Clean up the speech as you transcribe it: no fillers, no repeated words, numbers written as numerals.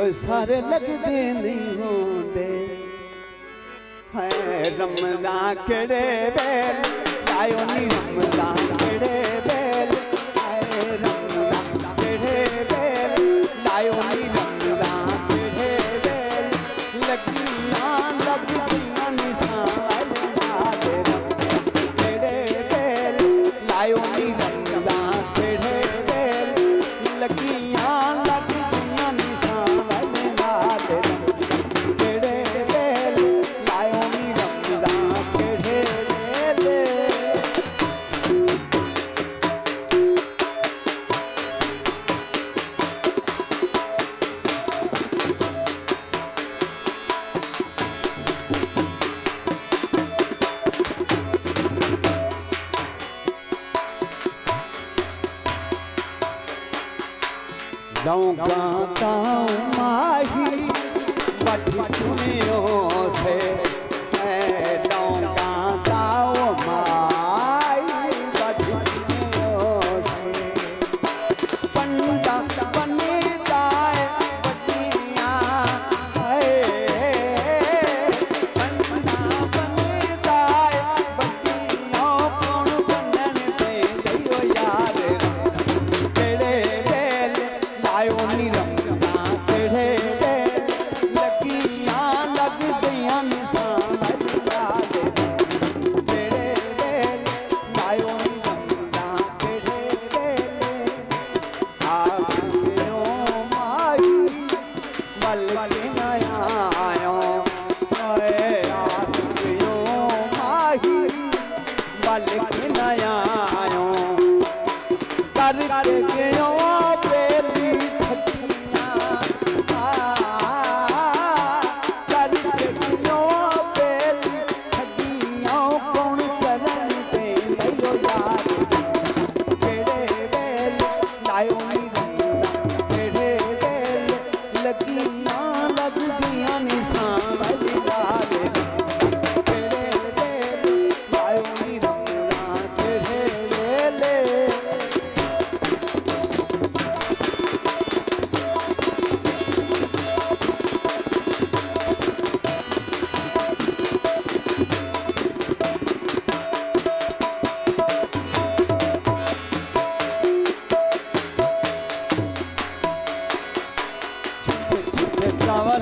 कोई सारे लगते नहीं होंदे है रमजान केड़े बेल आयो नी रमजान केड़े बेल है रमजान केड़े बेल आयो नी रमजान केड़े बेल लगियां लगदियां निशान वाले केड़े बेल आयो नी रमजान केड़े बेल लगियां लगदियां निशान वाले केड़े बेल आयो नी रमजान केड़े बेल लौंगा माही बट चुनियों से लौंगा माही बट चुनियों से पंडा बनीता बटिया पंडा बनीता बटियों कौन बनन दे दियो यार केड़े बेल आयो नी रमजान केड़े बेल लगियां लगदियां निशान वाले केड़े बेल आयो नी रमजान केड़े बेल आयो माई मल के नया आयो ओए आयो माही मल के नया आयो करके गयो बेली ठगियां करके गयो बेली ठगियां कौन करन दे लियो यार केड़े बेल लायो नी रमजान केड़े बेल लगियां लगदियां निशान वाली लाले केड़े बेल लायो नी रमजान केड़े बेल चावल